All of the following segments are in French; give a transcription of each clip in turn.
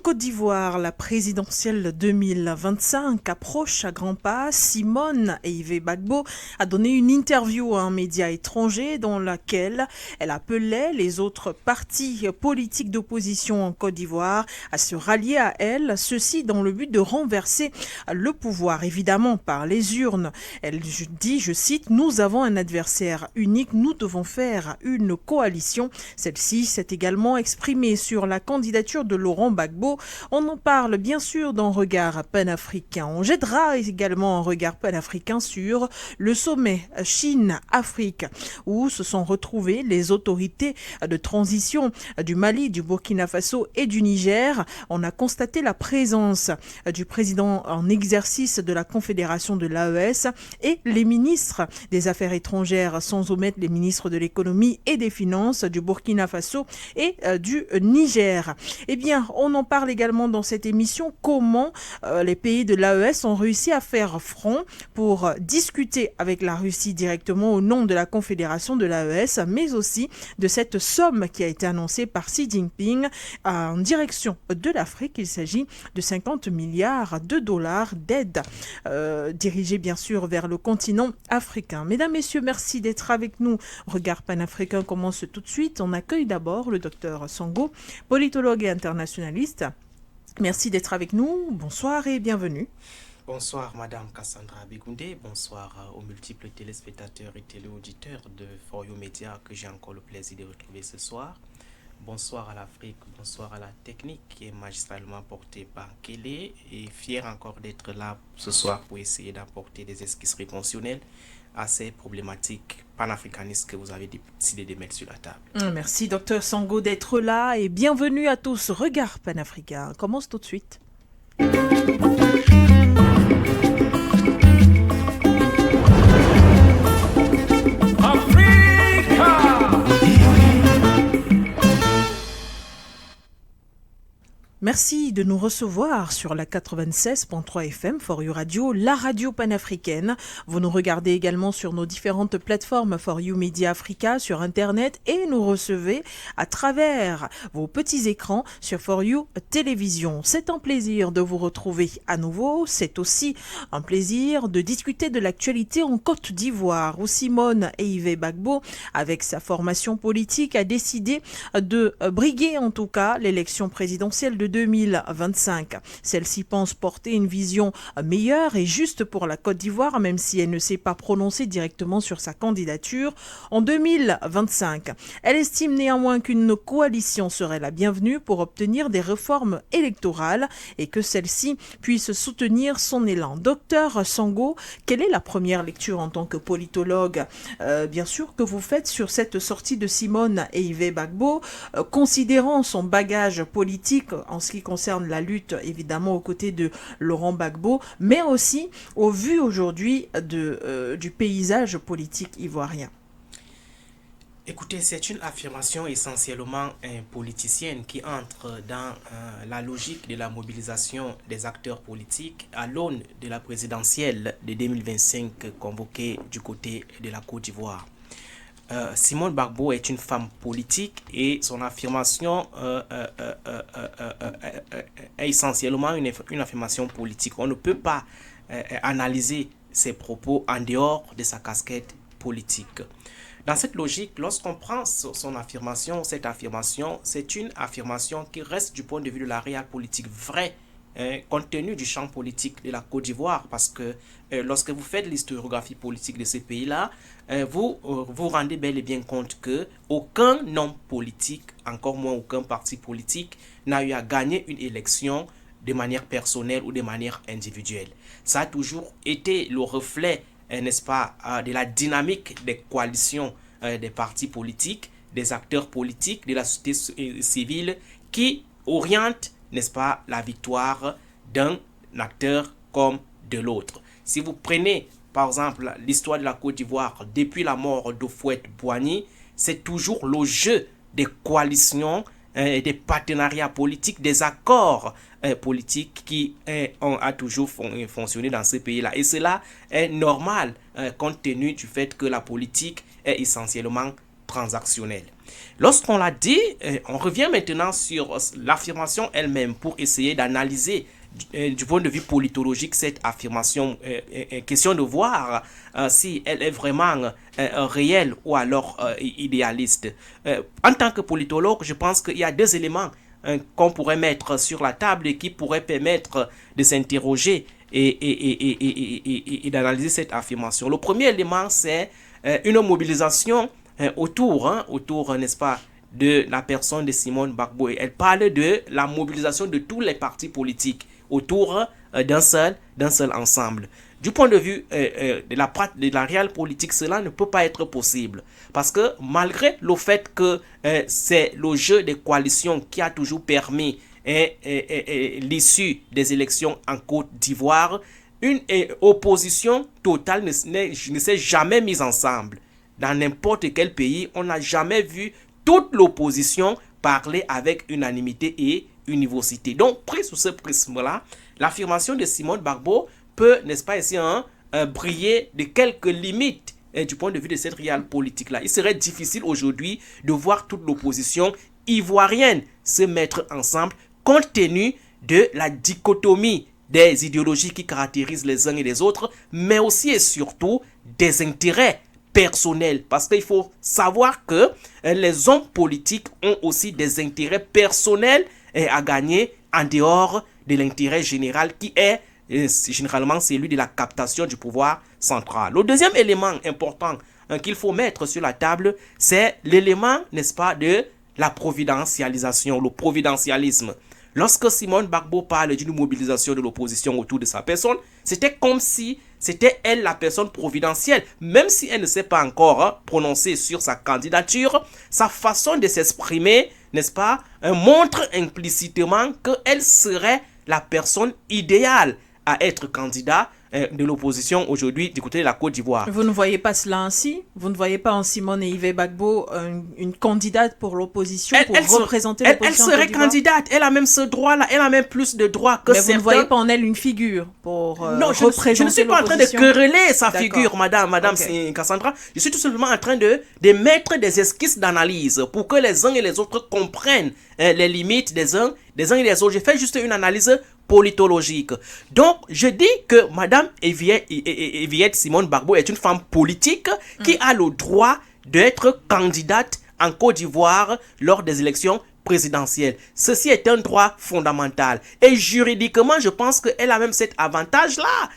Côte d'Ivoire, la présidentielle 2025 approche à grands pas. Simone Eïvé Gbagbo a donné une interview à un média étranger dans laquelle elle appelait les autres partis politiques d'opposition en Côte d'Ivoire à se rallier à elle, ceci dans le but de renverser le pouvoir, évidemment par les urnes. Elle dit, je cite, « Nous avons un adversaire unique, nous devons faire une coalition ». Celle-ci s'est également exprimée sur la candidature de Laurent Gbagbo. On en parle bien sûr d'un regard panafricain. On jettera également un regard panafricain sur le sommet Chine-Afrique où se sont retrouvées les autorités de transition du Mali, du Burkina Faso et du Niger. On a constaté la présence du président en exercice de la Confédération de l'AES et les ministres des Affaires étrangères, sans omettre les ministres de l'économie et des finances du Burkina Faso et du Niger. Eh bien, on en parle également dans cette émission, comment les pays de l'AES ont réussi à faire front pour discuter avec la Russie directement au nom de la Confédération de l'AES, mais aussi de cette somme qui a été annoncée par Xi Jinping en direction de l'Afrique. Il s'agit de 50 milliards de dollars d'aide dirigée bien sûr vers le continent africain. Mesdames, Messieurs, merci d'être avec nous. Regard panafricain commence tout de suite. On accueille d'abord le docteur Sango, politologue et internationaliste. Merci d'être avec nous. Bonsoir et bienvenue. Bonsoir Madame Cassandra Begoundé, bonsoir aux multiples téléspectateurs et téléauditeurs de For You Media que j'ai encore le plaisir de retrouver ce soir. Bonsoir à l'Afrique, bonsoir à la technique qui est magistralement portée par Kélé et fier encore d'être là ce soir pour essayer d'apporter des esquisses réponsionnelles à ces problématiques panafricanistes que vous avez décidé de mettre sur la table. Merci docteur Sango d'être là et bienvenue à tous. Regard panafricain commence tout de suite. Merci de nous recevoir sur la 96.3 FM For You Radio, la radio panafricaine. Vous nous regardez également sur nos différentes plateformes For You Media Africa sur Internet et nous recevez à travers vos petits écrans sur For You Télévision. C'est un plaisir de vous retrouver à nouveau. C'est aussi un plaisir de discuter de l'actualité en Côte d'Ivoire où Simone Eïvé Gbagbo, avec sa formation politique, a décidé de briguer en tout cas l'élection présidentielle de 2025. Celle-ci pense porter une vision meilleure et juste pour la Côte d'Ivoire, même si elle ne s'est pas prononcée directement sur sa candidature en 2025. Elle estime néanmoins qu'une coalition serait la bienvenue pour obtenir des réformes électorales et que celle-ci puisse soutenir son élan. Docteur Sango, quelle est la première lecture en tant que politologue, bien sûr, que vous faites sur cette sortie de Simone Eïvé Gbagbo, considérant son bagage politique en ce qui concerne la lutte, évidemment, aux côtés de Laurent Gbagbo, mais aussi au vu aujourd'hui du paysage politique ivoirien? Écoutez, c'est une affirmation essentiellement politicienne qui entre dans la logique de la mobilisation des acteurs politiques à l'aune de la présidentielle de 2025 convoquée du côté de la Côte d'Ivoire. Simone Gbagbo est une femme politique et son affirmation est essentiellement une affirmation politique. On ne peut pas analyser ses propos en dehors de sa casquette politique. Dans cette logique, lorsqu'on prend son affirmation, cette affirmation, c'est une affirmation qui reste du point de vue de la réelle politique vraie, compte tenu du champ politique de la Côte d'Ivoire, parce que lorsque vous faites l'historiographie politique de ces pays-là, vous vous rendez bel et bien compte que aucun homme politique, encore moins aucun parti politique, n'a eu à gagner une élection de manière personnelle ou de manière individuelle. Ça a toujours été le reflet, n'est-ce pas, de la dynamique des coalitions des partis politiques, des acteurs politiques, de la société civile qui orientent, n'est-ce pas, la victoire d'un acteur comme de l'autre. Si vous prenez, par exemple, l'histoire de la Côte d'Ivoire depuis la mort d'Houphouët-Boigny, c'est toujours le jeu des coalitions, des partenariats politiques, des accords politiques qui ont toujours fonctionné dans ce pays-là. Et cela est normal compte tenu du fait que la politique est essentiellement transactionnel. Lorsqu'on l'a dit, on revient maintenant sur l'affirmation elle-même pour essayer d'analyser du point de vue politologique cette affirmation. Question de voir si elle est vraiment réelle ou alors idéaliste. En tant que politologue, je pense qu'il y a deux éléments qu'on pourrait mettre sur la table et qui pourraient permettre de s'interroger et d'analyser cette affirmation. Le premier élément, c'est une mobilisation autour, n'est-ce pas, de la personne de Simone Gbagbo. Elle parle de la mobilisation de tous les partis politiques autour d'un seul ensemble. Du point de vue de la réelle politique, cela ne peut pas être possible. Parce que malgré le fait que c'est le jeu des coalitions qui a toujours permis l'issue des élections en Côte d'Ivoire, une opposition totale ne s'est jamais mise ensemble. Dans n'importe quel pays, on n'a jamais vu toute l'opposition parler avec unanimité et univocité. Donc, pris sous ce prisme-là, l'affirmation de Simone Gbagbo peut, n'est-ce pas ici, briller de quelques limites du point de vue de cette réelle politique-là. Il serait difficile aujourd'hui de voir toute l'opposition ivoirienne se mettre ensemble compte tenu de la dichotomie des idéologies qui caractérisent les uns et les autres, mais aussi et surtout des intérêts personnels. Parce qu'il faut savoir que les hommes politiques ont aussi des intérêts personnels à gagner en dehors de l'intérêt général qui est généralement celui de la captation du pouvoir central. Le deuxième élément important qu'il faut mettre sur la table, c'est l'élément, n'est-ce pas, de la providentialisation, le providentialisme. Lorsque Simone Gbagbo parle d'une mobilisation de l'opposition autour de sa personne, c'était comme si c'était elle la personne providentielle. Même si elle ne s'est pas encore prononcée sur sa candidature, sa façon de s'exprimer, n'est-ce pas, montre implicitement qu'elle serait la personne idéale à être candidat de l'opposition aujourd'hui du côté de la Côte d'Ivoire. Vous ne voyez pas cela ainsi? Vous ne voyez pas en Simone Yves Gbagbo une candidate pour l'opposition, pour représenter l'opposition? Elle serait candidate, elle a même ce droit-là, elle a même plus de droits que certains. Mais vous ne voyez pas en elle une figure pour représenter l'opposition? Je ne suis pas en train de quereller sa figure, madame okay. Cassandra. Je suis tout simplement en train de mettre des esquisses d'analyse pour que les uns et les autres comprennent les limites des uns et des autres. J'ai fait juste une analyse politologique. Donc, je dis que Madame Eviette Simone Gbagbo est une femme politique qui a le droit d'être candidate en Côte d'Ivoire lors des élections présidentielles. Ceci est un droit fondamental. Et juridiquement, je pense qu'elle a même cet avantage-là,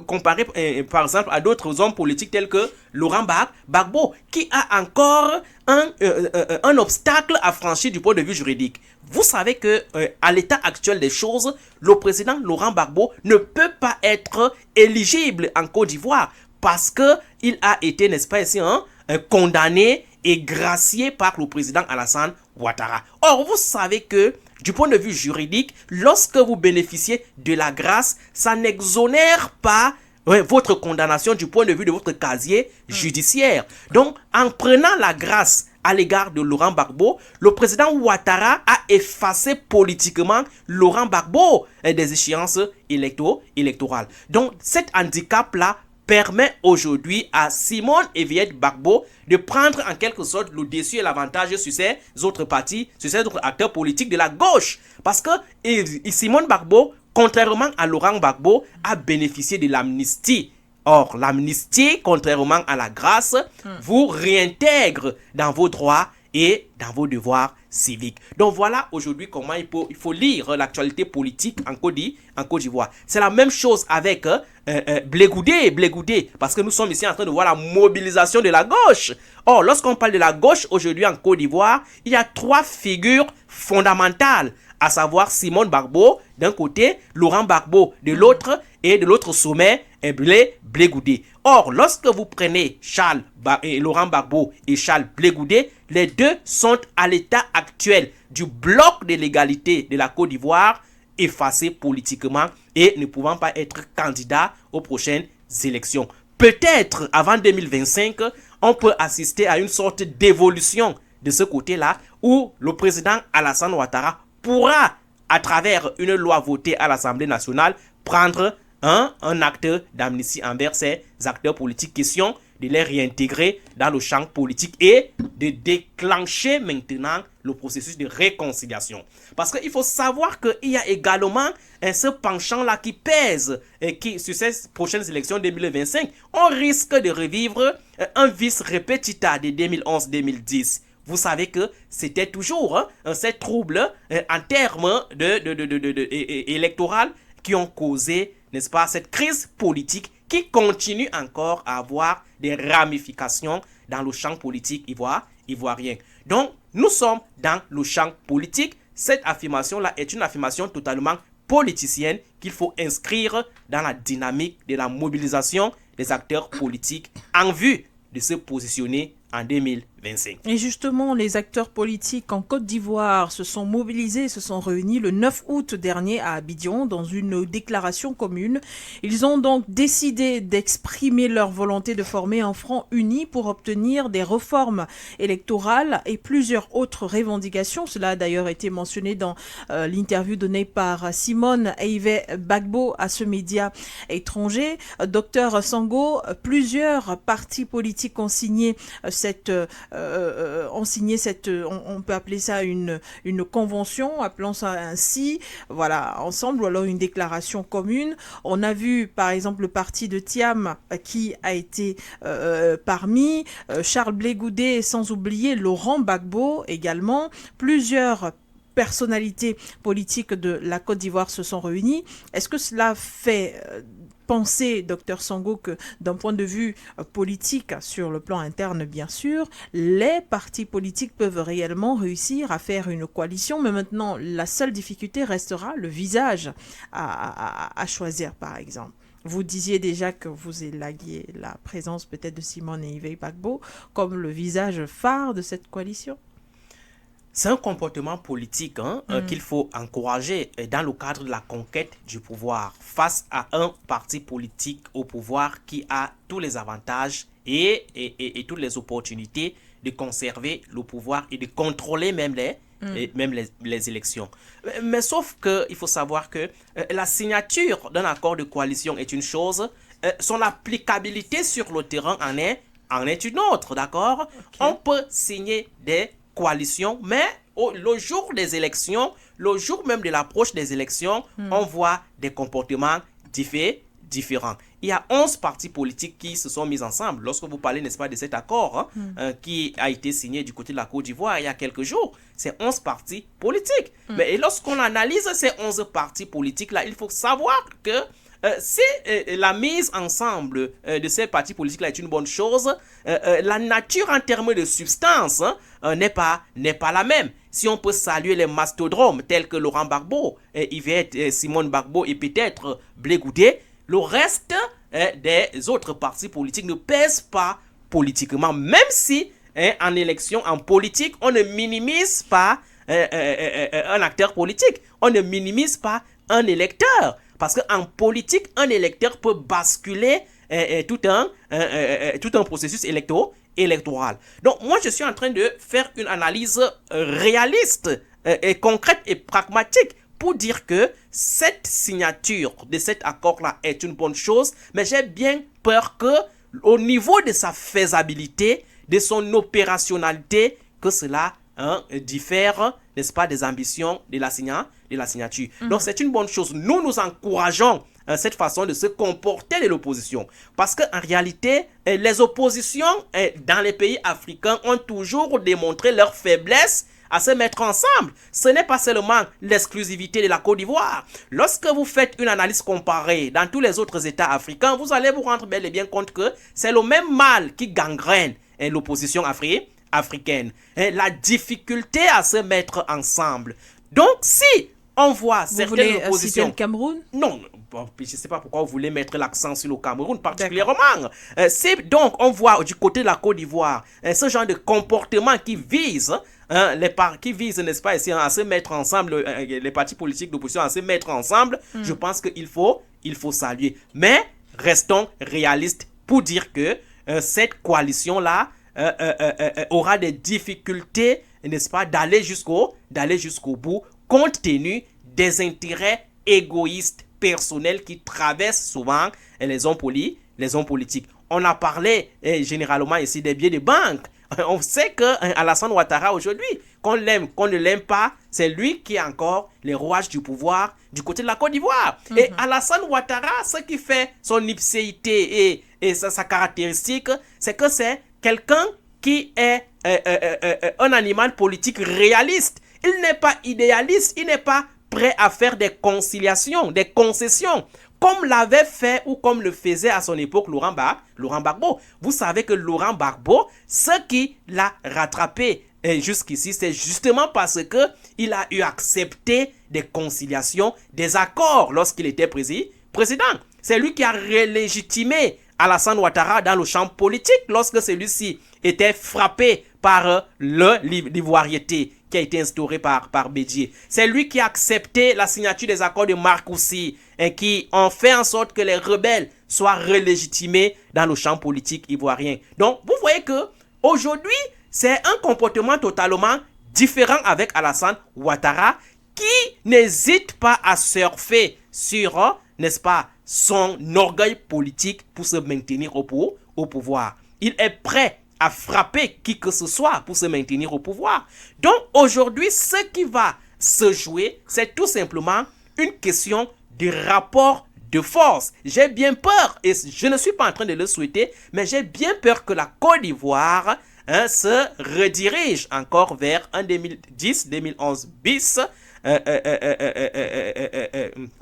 comparé par exemple à d'autres hommes politiques tels que Laurent Gbagbo, qui a encore un obstacle à franchir du point de vue juridique. Vous savez que à l'état actuel des choses, le président Laurent Gbagbo ne peut pas être éligible en Côte d'Ivoire parce que il a été, n'est-ce pas ici, condamné et gracié par le président Alassane Ouattara. Or, vous savez que du point de vue juridique, lorsque vous bénéficiez de la grâce, ça n'exonère pas votre condamnation du point de vue de votre casier judiciaire. Donc, en prenant la grâce à l'égard de Laurent Gbagbo, le président Ouattara a effacé politiquement Laurent Gbagbo des échéances électorales. Donc, cet handicap-là permet aujourd'hui à Simone Eviette Gbagbo de prendre en quelque sorte le dessus et l'avantage sur ces autres partis, sur ces autres acteurs politiques de la gauche. Parce que Simone Gbagbo, contrairement à Laurent Gbagbo, a bénéficié de l'amnistie. Or, l'amnistie, contrairement à la grâce, vous réintègre dans vos droits et dans vos devoirs civiques. Donc voilà aujourd'hui comment il faut lire l'actualité politique en Côte d'Ivoire. C'est la même chose avec Blé Goudé, parce que nous sommes ici en train de voir la mobilisation de la gauche. Or, lorsqu'on parle de la gauche aujourd'hui en Côte d'Ivoire, il y a trois figures fondamentales, à savoir Simone Gbagbo d'un côté, Laurent Gbagbo de l'autre, et de l'autre sommet, Blé Goudé. Or, lorsque vous prenez Laurent Gbagbo et Charles Blé Goudé, les deux sont à l'état actuel du bloc de l'égalité de la Côte d'Ivoire, effacés politiquement et ne pouvant pas être candidats aux prochaines élections. Peut-être avant 2025, on peut assister à une sorte d'évolution de ce côté-là où le président Alassane Ouattara pourra, à travers une loi votée à l'Assemblée nationale, prendre un acte d'amnistie envers ces acteurs politiques. Question de les réintégrer dans le champ politique et de déclencher maintenant le processus de réconciliation. Parce qu'il faut savoir qu'il y a également ce penchant-là qui pèse et qui, sur ces prochaines élections 2025, on risque de revivre un vice repetita de 2011-2010. Vous savez que c'était toujours ces troubles en termes électoraux qui ont causé, n'est-ce pas, cette crise politique qui continue encore à avoir des ramifications dans le champ politique ivoirien. Donc, nous sommes dans le champ politique. Cette affirmation-là est une affirmation totalement politicienne qu'il faut inscrire dans la dynamique de la mobilisation des acteurs politiques en vue de se positionner en 2025. Et justement, les acteurs politiques en Côte d'Ivoire se sont mobilisés, se sont réunis le 9 août dernier à Abidjan dans une déclaration commune. Ils ont donc décidé d'exprimer leur volonté de former un front uni pour obtenir des réformes électorales et plusieurs autres revendications. Cela a d'ailleurs été mentionné dans l'interview donnée par Simone Bagbo à ce média étranger. Docteur Sango, plusieurs partis politiques ont signé on peut appeler ça une convention, appelons ça ainsi, voilà, ensemble, ou alors une déclaration commune. On a vu, par exemple, le parti de Thiam qui a été parmi, Charles Blé Goudé, sans oublier Laurent Gbagbo également. Plusieurs personnalités politiques de la Côte d'Ivoire se sont réunies. Est-ce que cela fait penser, docteur Sango, que d'un point de vue politique, sur le plan interne bien sûr, les partis politiques peuvent réellement réussir à faire une coalition, mais maintenant la seule difficulté restera le visage à choisir, par exemple. Vous disiez déjà que vous élaguiez la présence peut-être de Simone Bagbo comme le visage phare de cette coalition. C'est un comportement politique qu'il faut encourager dans le cadre de la conquête du pouvoir face à un parti politique au pouvoir qui a tous les avantages et toutes les opportunités de conserver le pouvoir et de contrôler même les élections. Mais sauf qu'il faut savoir que la signature d'un accord de coalition est une chose, son applicabilité sur le terrain en est une autre, d'accord? Okay. On peut signer des coalition, mais le jour des élections, le jour même de l'approche des élections, on voit des comportements différents. Il y a 11 partis politiques qui se sont mis ensemble. Lorsque vous parlez, n'est-ce pas, de cet accord qui a été signé du côté de la Côte d'Ivoire il y a quelques jours, c'est 11 partis politiques. Mais lorsqu'on analyse ces 11 partis politiques-là, il faut savoir que si la mise ensemble de ces partis politiques-là est une bonne chose, la nature en termes de substance n'est pas la même. Si on peut saluer les mastodromes tels que Laurent Gbagbo, Yvette, Simone Bagbo et peut-être Blé Goudé, le reste des autres partis politiques ne pèsent pas politiquement, même si en élection, en politique, on ne minimise pas un acteur politique, on ne minimise pas un électeur. Parce qu'en politique, un électeur peut basculer tout un processus électoral. Donc, moi, je suis en train de faire une analyse réaliste, et concrète et pragmatique pour dire que cette signature de cet accord-là est une bonne chose, mais j'ai bien peur que, au niveau de sa faisabilité, de son opérationnalité, que cela diffère, n'est-ce pas, des ambitions de la signature. Donc, c'est une bonne chose. Nous encourageons cette façon de se comporter de l'opposition. Parce qu'en réalité, les oppositions dans les pays africains ont toujours démontré leur faiblesse à se mettre ensemble. Ce n'est pas seulement l'exclusivité de la Côte d'Ivoire. Lorsque vous faites une analyse comparée dans tous les autres États africains, vous allez vous rendre bel et bien compte que c'est le même mal qui gangrène l'opposition africaine. La difficulté à se mettre ensemble. Donc, si on voit certaines oppositions... le Cameroun? Non, je ne sais pas pourquoi vous voulez mettre l'accent sur le Cameroun particulièrement. Donc, on voit du côté de la Côte d'Ivoire ce genre de comportement qui vise... n'est-ce pas, à se mettre ensemble, les partis politiques d'opposition à se mettre ensemble, je pense qu'il faut saluer. Mais restons réalistes pour dire que cette coalition-là aura des difficultés, n'est-ce pas, d'aller jusqu'au bout, compte tenu des intérêts égoïstes personnels qui traversent souvent les hommes politiques. on a parlé généralement ici des billets de banque. On sait que Alassane Ouattara aujourd'hui, qu'on l'aime, qu'on ne l'aime pas, c'est lui qui a encore les rouages du pouvoir du côté de la Côte d'Ivoire. Et Alassane Ouattara, ce qui fait son ipséité et sa caractéristique, c'est que c'est quelqu'un qui est un animal politique réaliste. Il n'est pas idéaliste, il n'est pas prêt à faire des conciliations, des concessions, comme l'avait fait ou comme le faisait à son époque Laurent Gbagbo. Vous savez que Laurent Gbagbo, ce qui l'a rattrapé jusqu'ici, c'est justement parce que il a eu accepté des conciliations, des accords lorsqu'il était président. C'est lui qui a relégitimé Alassane Ouattara dans le champ politique lorsque celui-ci était frappé par l'ivoiriété qui a été instauré par Bédié. C'est lui qui a accepté la signature des accords de Marcoussis et qui ont fait en sorte que les rebelles soient relégitimés dans le champ politique ivoirien. Donc, vous voyez que aujourd'hui, c'est un comportement totalement différent avec Alassane Ouattara qui n'hésite pas à surfer sur, n'est-ce pas, son orgueil politique pour se maintenir au pouvoir. Il est prêt à frapper qui que ce soit pour se maintenir au pouvoir. Donc aujourd'hui, ce qui va se jouer, c'est tout simplement une question de rapport de force. J'ai bien peur, et je ne suis pas en train de le souhaiter, mais j'ai bien peur que la Côte d'Ivoire se redirige encore vers un 2010-2011 bis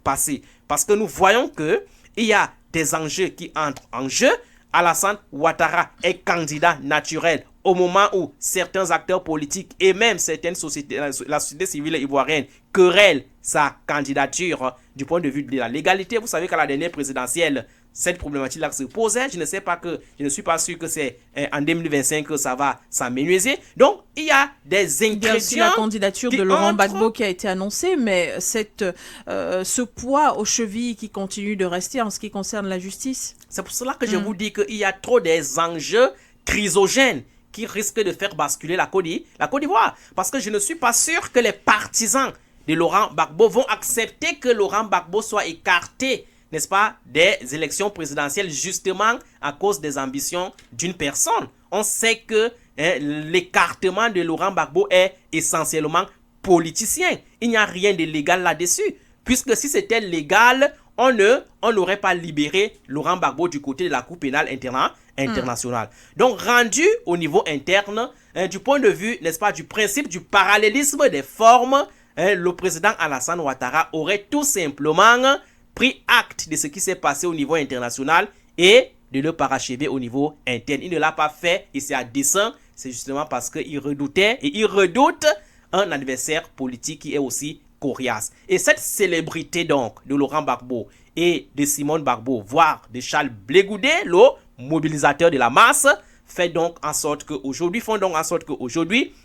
passé. Parce que nous voyons qu'il y a des enjeux qui entrent en jeu. Alassane Ouattara est candidat naturel au moment où certains acteurs politiques et même certaines sociétés, la société civile ivoirienne querellent sa candidature du point de vue de la légalité. Vous savez qu'à la dernière présidentielle, cette problématique-là se posait. Je ne suis pas sûr que c'est en 2025 que ça va s'amenuiser. Donc, il y a des ingrédients. Il y a aussi la candidature de Laurent Gbagbo qui a été annoncée, mais ce poids aux chevilles qui continue de rester en ce qui concerne la justice. C'est pour cela que je vous dis qu'il y a trop des enjeux chrysogènes qui risquent de faire basculer la Côte d'Ivoire. Parce que je ne suis pas sûr que les partisans de Laurent Gbagbo vont accepter que Laurent Gbagbo soit écarté, n'est-ce pas, des élections présidentielles, justement à cause des ambitions d'une personne. On sait que l'écartement de Laurent Gbagbo est essentiellement politicien. Il n'y a rien de légal là-dessus. Puisque si c'était légal, on n'aurait pas libéré Laurent Gbagbo du côté de la Cour pénale internationale. Donc, rendu au niveau interne, du point de vue, n'est-ce pas, du principe du parallélisme des formes, le président Alassane Ouattara aurait tout simplement pris acte de ce qui s'est passé au niveau international et de le parachever au niveau interne. Il ne l'a pas fait et c'est à dessein. C'est justement parce qu'il redoutait et il redoute un adversaire politique qui est aussi coriace. Et cette célébrité donc de Laurent Gbagbo et de Simone Gbagbo, voire de Charles Blé Goudé, le mobilisateur de la masse, font donc en sorte qu'aujourd'hui,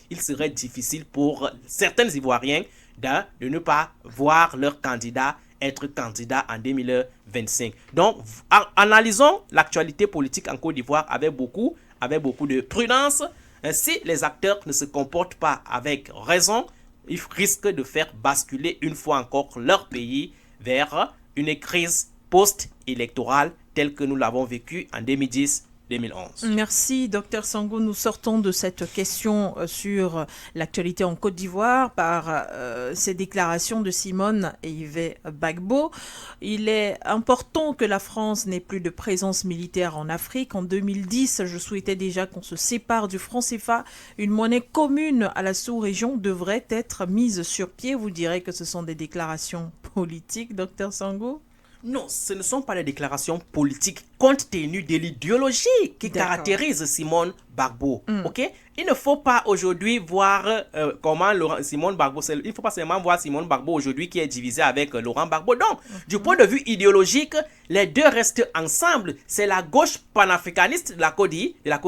il serait difficile pour certains Ivoiriens de ne pas voir leur candidat être candidat en 2025. Donc, analysons l'actualité politique en Côte d'Ivoire avec beaucoup de prudence. Si les acteurs ne se comportent pas avec raison, ils risquent de faire basculer une fois encore leur pays vers une crise post-électorale telle que nous l'avons vécue en 2010-2011. Merci, Dr Sango. Nous sortons de cette question sur l'actualité en Côte d'Ivoire par ces déclarations de Simone et Yves Gbagbo. Il est important que la France n'ait plus de présence militaire en Afrique. En 2010, je souhaitais déjà qu'on se sépare du franc CFA. Une monnaie commune à la sous-région devrait être mise sur pied. Vous direz que ce sont des déclarations politiques, Dr Sango? Non, ce ne sont pas des déclarations politiques compte tenu de l'idéologie qui caractérise Simone Gbagbo. Ok? Il ne faut pas aujourd'hui voir comment Simone Gbagbo, il ne faut pas seulement voir Simone Gbagbo aujourd'hui qui est divisé avec Laurent Gbagbo. Donc, du point de vue idéologique, les deux restent ensemble. C'est la gauche panafricaniste de la Côte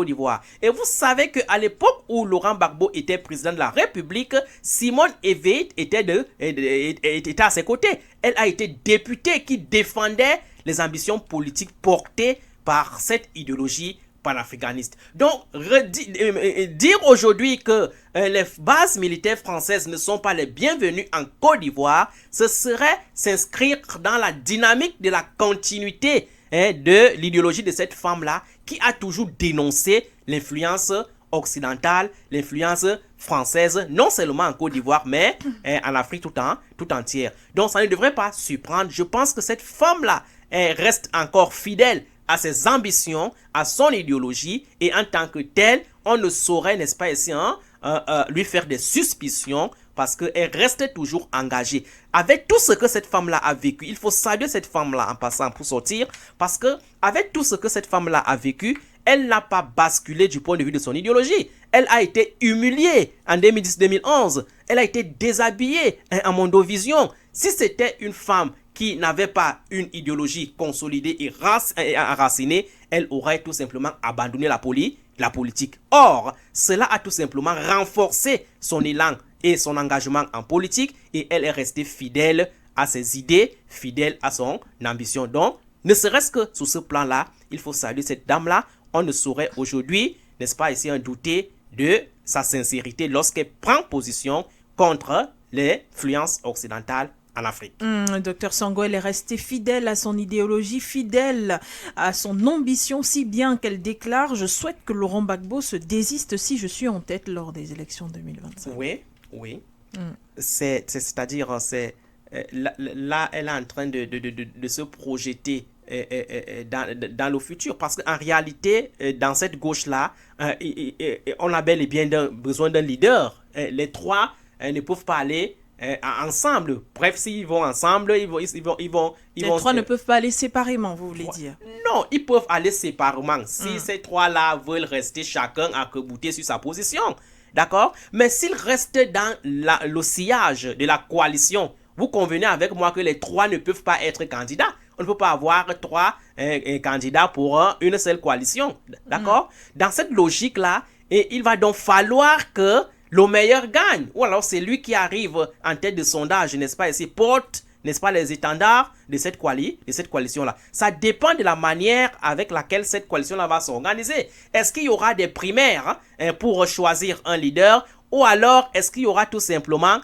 d'Ivoire. Et vous savez qu'à l'époque où Laurent Gbagbo était président de la République, Simone Veil était à ses côtés. Elle a été députée qui défendait les ambitions politiques portées par cette idéologie panafricaniste. Donc, dire aujourd'hui que les bases militaires françaises ne sont pas les bienvenues en Côte d'Ivoire, ce serait s'inscrire dans la dynamique de la continuité de l'idéologie de cette femme-là qui a toujours dénoncé l'influence occidentale, l'influence française, non seulement en Côte d'Ivoire, mais en Afrique tout entière. Donc ça ne devrait pas surprendre. Je pense que cette femme-là reste encore fidèle à ses ambitions, à son idéologie, et en tant que telle, on ne saurait, n'est-ce pas ici, lui faire des suspicions, parce qu'elle reste toujours engagée. Avec tout ce que cette femme-là a vécu, il faut saluer cette femme-là en passant pour sortir, parce que avec tout ce que cette femme-là a vécu, elle n'a pas basculé du point de vue de son idéologie. Elle a été humiliée en 2010-2011. Elle a été déshabillée en Mondovision. Si c'était une femme qui n'avait pas une idéologie consolidée et enracinée, elle aurait tout simplement abandonné la politique. Or, cela a tout simplement renforcé son élan et son engagement en politique, et elle est restée fidèle à ses idées, fidèle à son ambition. Donc, ne serait-ce que sur ce plan-là, il faut saluer cette dame-là. On ne saurait aujourd'hui, n'est-ce pas, ici, douter de sa sincérité lorsqu'elle prend position contre l'influence occidentale en Afrique. Docteur Sango, elle est restée fidèle à son idéologie, fidèle à son ambition, si bien qu'elle déclare « Je souhaite que Laurent Gbagbo se désiste si je suis en tête lors des élections 2025 ». Oui. C'est-à-dire, là, elle est en train de se projeter dans le futur, parce qu'en réalité, dans cette gauche-là, on a bel et bien besoin d'un leader. Les trois ne peuvent pas aller ensemble. Bref, s'ils vont ensemble, ils vont les trois ne peuvent pas aller séparément, vous voulez dire? Non, ils peuvent aller séparément. Si ces trois-là veulent rester chacun accabouté sur sa position, d'accord? Mais s'ils restent dans le sillage de la coalition, vous convenez avec moi que les trois ne peuvent pas être candidats. On ne peut pas avoir trois candidats pour une seule coalition, d'accord? Dans cette logique-là, il va donc falloir que le meilleur gagne. Ou alors c'est lui qui arrive en tête de sondage, n'est-ce pas, et s'il porte, n'est-ce pas, les étendards de cette coalition-là. Ça dépend de la manière avec laquelle cette coalition-là va s'organiser. Est-ce qu'il y aura des primaires pour choisir un leader, ou alors est-ce qu'il y aura tout simplement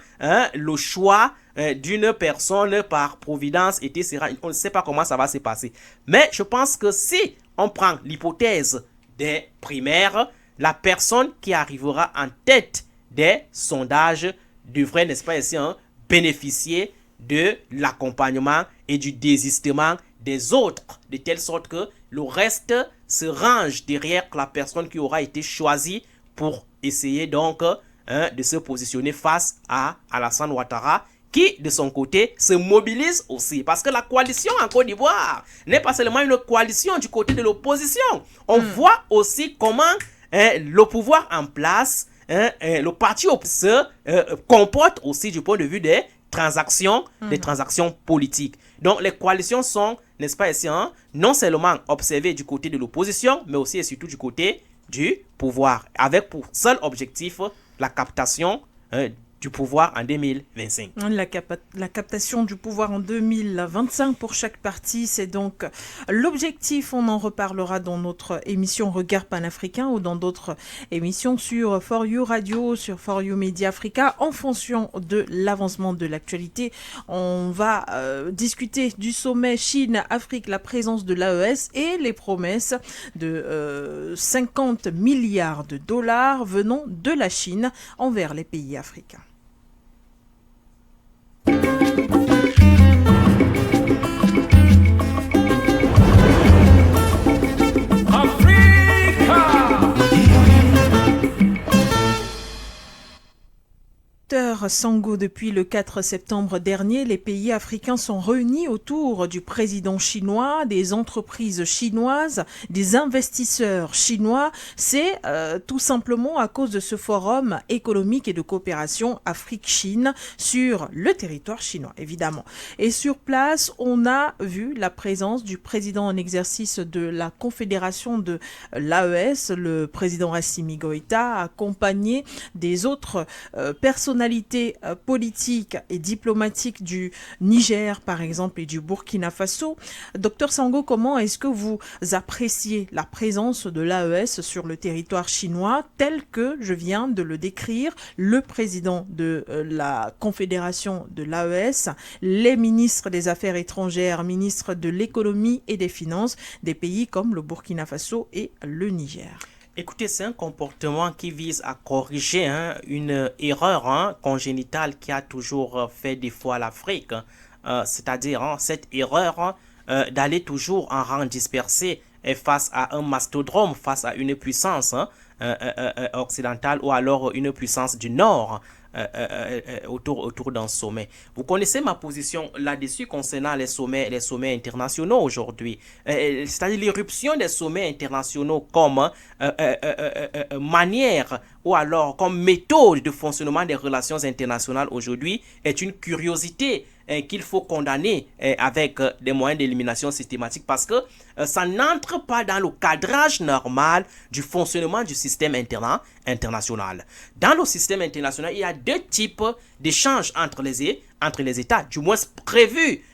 le choix d'une personne par providence, etc. On ne sait pas comment ça va se passer. Mais je pense que si on prend l'hypothèse des primaires, la personne qui arrivera en tête des sondages devrait, n'est-ce pas ici, bénéficier de l'accompagnement et du désistement des autres, de telle sorte que le reste se range derrière la personne qui aura été choisie pour essayer donc de se positionner face à Alassane Ouattara, qui, de son côté, se mobilise aussi. Parce que la coalition en Côte d'Ivoire n'est pas seulement une coalition du côté de l'opposition. On voit aussi comment le pouvoir en place, le parti se comporte aussi du point de vue des transactions politiques. Donc, les coalitions sont, n'est-ce pas ici, non seulement observées du côté de l'opposition, mais aussi et surtout du côté du pouvoir, avec pour seul objectif la captation du pouvoir en 2025. La captation du pouvoir en 2025 pour chaque parti, c'est donc l'objectif. On en reparlera dans notre émission Regard panafricain ou dans d'autres émissions sur For You Radio, sur For You Media Africa. En fonction de l'avancement de l'actualité, on va discuter du sommet Chine-Afrique, la présence de l'AES et les promesses de 50 milliards de dollars venant de la Chine envers les pays africains. Sango, depuis le 4 septembre dernier, les pays africains sont réunis autour du président chinois, des entreprises chinoises, des investisseurs chinois. C'est tout simplement à cause de ce forum économique et de coopération Afrique-Chine sur le territoire chinois, évidemment. Et sur place, on a vu la présence du président en exercice de la Confédération de l'AES, le président Assimi Goïta, accompagné des autres personnalités l'actualité politique et diplomatique du Niger, par exemple, et du Burkina Faso. Docteur Sango, comment est-ce que vous appréciez la présence de l'AES sur le territoire chinois tel que je viens de le décrire, le président de la Confédération de l'AES, les ministres des Affaires étrangères, ministres de l'économie et des finances des pays comme le Burkina Faso et le Niger? Écoutez, c'est un comportement qui vise à corriger une erreur congénitale qui a toujours fait défaut à l'Afrique. C'est-à-dire cette erreur d'aller toujours en rang dispersé face à un mastodrome, face à une puissance occidentale ou alors une puissance du Nord. Autour d'un sommet. Vous connaissez ma position là-dessus concernant les sommets internationaux aujourd'hui. C'est-à-dire l'irruption des sommets internationaux comme manière ou alors comme méthode de fonctionnement des relations internationales aujourd'hui est une curiosité qu'il faut condamner avec des moyens d'élimination systématique parce que ça n'entre pas dans le cadrage normal du fonctionnement du système international. Dans le système international, il y a deux types d'échanges entre les États, du moins prévus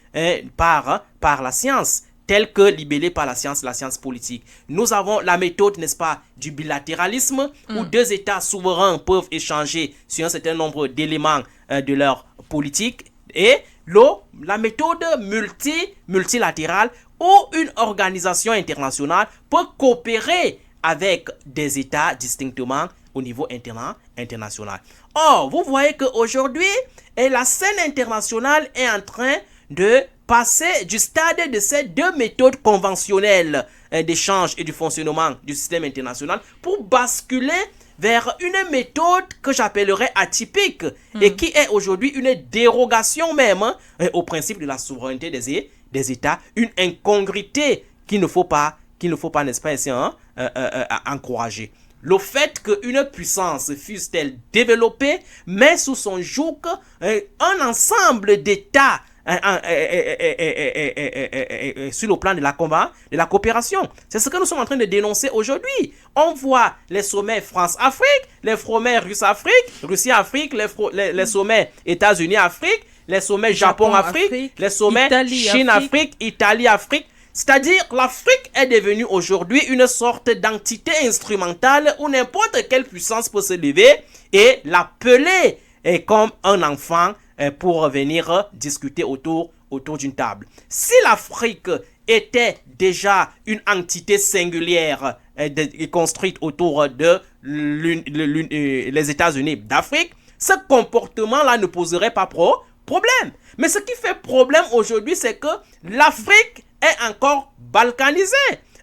par la science, telle que libellée par la science politique. Nous avons la méthode, n'est-ce pas, du bilatéralisme, où deux États souverains peuvent échanger sur un certain nombre d'éléments de leur politique, et la méthode multilatérale, où une organisation internationale peut coopérer avec des États distinctement au niveau international. Or, vous voyez qu'aujourd'hui, la scène internationale est en train de passer du stade de ces deux méthodes conventionnelles d'échange et du fonctionnement du système international pour basculer vers une méthode que j'appellerais atypique et qui est aujourd'hui une dérogation même au principe de la souveraineté des États, une incongruité qu'il ne faut pas, n'est-ce pas, ainsi, encourager. Le fait qu'une puissance fût-elle développée met sous son joug un ensemble d'États sur le plan de la coopération. C'est ce que nous sommes en train de dénoncer aujourd'hui. On voit les sommets France-Afrique, les sommets Russie-Afrique, les sommets États-Unis-Afrique, les sommets Japon-Afrique, les sommets Chine-Afrique, Italie-Afrique. C'est-à-dire, l'Afrique est devenue aujourd'hui une sorte d'entité instrumentale où n'importe quelle puissance peut se lever et l'appeler comme un enfant pour venir discuter autour d'une table. Si l'Afrique était déjà une entité singulière construite autour de les États-Unis d'Afrique, ce comportement-là ne poserait pas problème. Mais ce qui fait problème aujourd'hui, c'est que l'Afrique est encore balkanisée.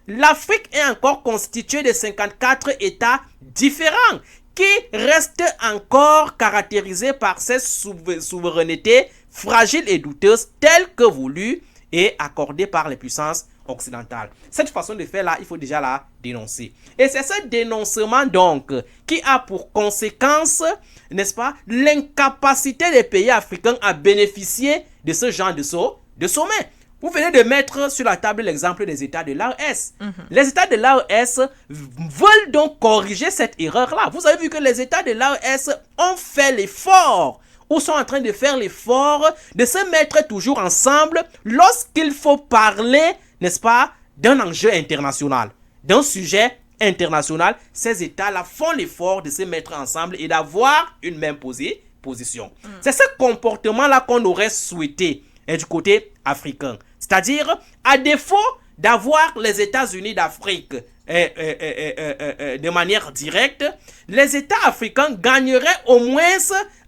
L'Afrique est encore constituée de 54 États différents qui restent encore caractérisés par cette souveraineté fragile et douteuse telle que voulue et accordée par les puissances occidentales. Cette façon de faire là, il faut déjà la dénoncer. Et c'est ce dénoncement donc qui a pour conséquence, n'est-ce pas, l'incapacité des pays africains à bénéficier de ce genre de sommet. Vous venez de mettre sur la table l'exemple des États de l'AES. Les États de l'AES veulent donc corriger cette erreur-là. Vous avez vu que les États de l'AES ont fait l'effort, ou sont en train de faire l'effort de se mettre toujours ensemble lorsqu'il faut parler, n'est-ce pas, d'un enjeu international, d'un sujet international. Ces États-là font l'effort de se mettre ensemble et d'avoir une même position. C'est ce comportement-là qu'on aurait souhaité du côté africain. C'est-à-dire, à défaut d'avoir les États-Unis d'Afrique de manière directe, les États africains gagneraient au moins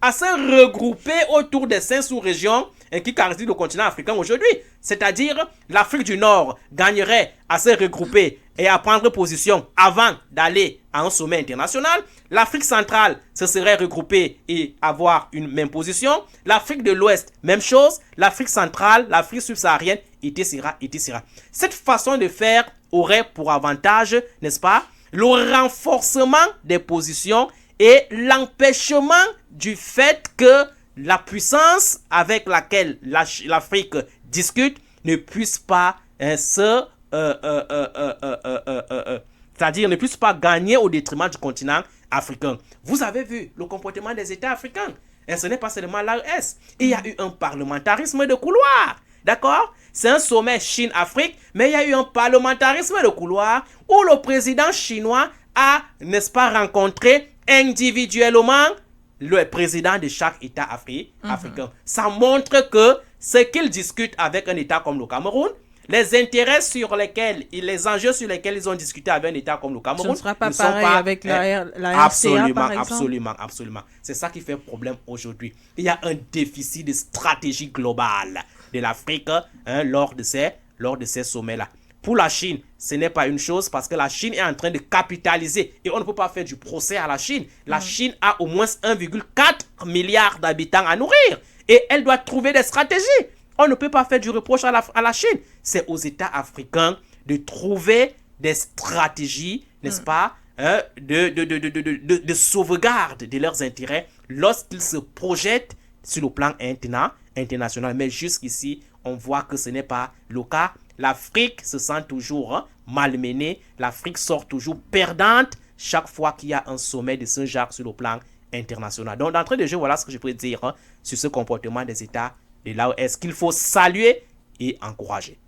à se regrouper autour des 5 sous-régions qui caractérisent le continent africain aujourd'hui. C'est-à-dire, l'Afrique du Nord gagnerait à se regrouper et à prendre position avant d'aller à un sommet international. L'Afrique centrale se serait regroupée et avoir une même position. L'Afrique de l'Ouest, même chose. L'Afrique centrale, l'Afrique subsaharienne, etc. Cette façon de faire aurait pour avantage, n'est-ce pas, le renforcement des positions et l'empêchement du fait que la puissance avec laquelle l'Afrique discute ne puisse pas c'est-à-dire ne puisse pas gagner au détriment du continent africain. Vous avez vu le comportement des États africains. Et ce n'est pas seulement l'AES. Il y a eu un parlementarisme de couloir. D'accord? C'est un sommet Chine-Afrique, mais il y a eu un parlementarisme de couloir où le président chinois a, n'est-ce pas, rencontré individuellement le président de chaque État africain. Ça montre que ce qu'il discute avec un État comme le Cameroun, les intérêts sur lesquels, les enjeux sur lesquels ils ont discuté avec un État comme le Cameroun, ce ne sera pas pareil avec la RCA, par exemple. Absolument. C'est ça qui fait problème aujourd'hui. Il y a un déficit de stratégie globale de l'Afrique lors de ces sommets-là. Pour la Chine, ce n'est pas une chose parce que la Chine est en train de capitaliser et on ne peut pas faire du procès à la Chine. La Chine a au moins 1,4 milliard d'habitants à nourrir et elle doit trouver des stratégies. On ne peut pas faire du reproche à la Chine. C'est aux États africains de trouver des stratégies, n'est-ce pas, de sauvegarde de leurs intérêts lorsqu'ils se projettent sur le plan international. Mais jusqu'ici, on voit que ce n'est pas le cas. L'Afrique se sent toujours malmenée. L'Afrique sort toujours perdante chaque fois qu'il y a un sommet de ce genre sur le plan international. Donc, d'entrée de jeu, voilà ce que je peux dire sur ce comportement des États de l'AES qu'il faut saluer et encourager.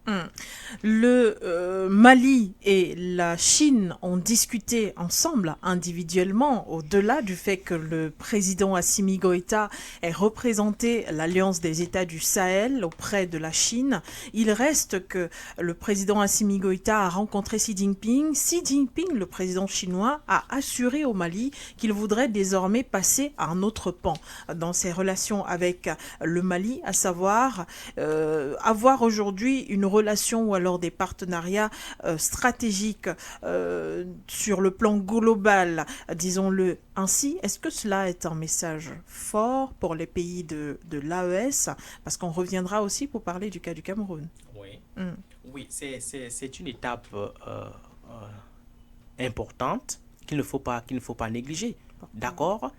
Le Mali et la Chine ont discuté ensemble individuellement, au-delà du fait que le président Assimi Goïta ait représenté l'Alliance des États du Sahel auprès de la Chine. Il reste que le président Assimi Goïta a rencontré Xi Jinping. Xi Jinping, le président chinois, a assuré au Mali qu'il voudrait désormais passer à un autre pan dans ses relations avec le Mali, à savoir avoir aujourd'hui une relation ou alors des partenariats stratégiques sur le plan global, disons-le ainsi. Est-ce que cela est un message fort pour les pays de l'AES? Parce qu'on reviendra aussi pour parler du cas du Cameroun. Oui, c'est une étape importante qu'il ne faut pas négliger. D'accord?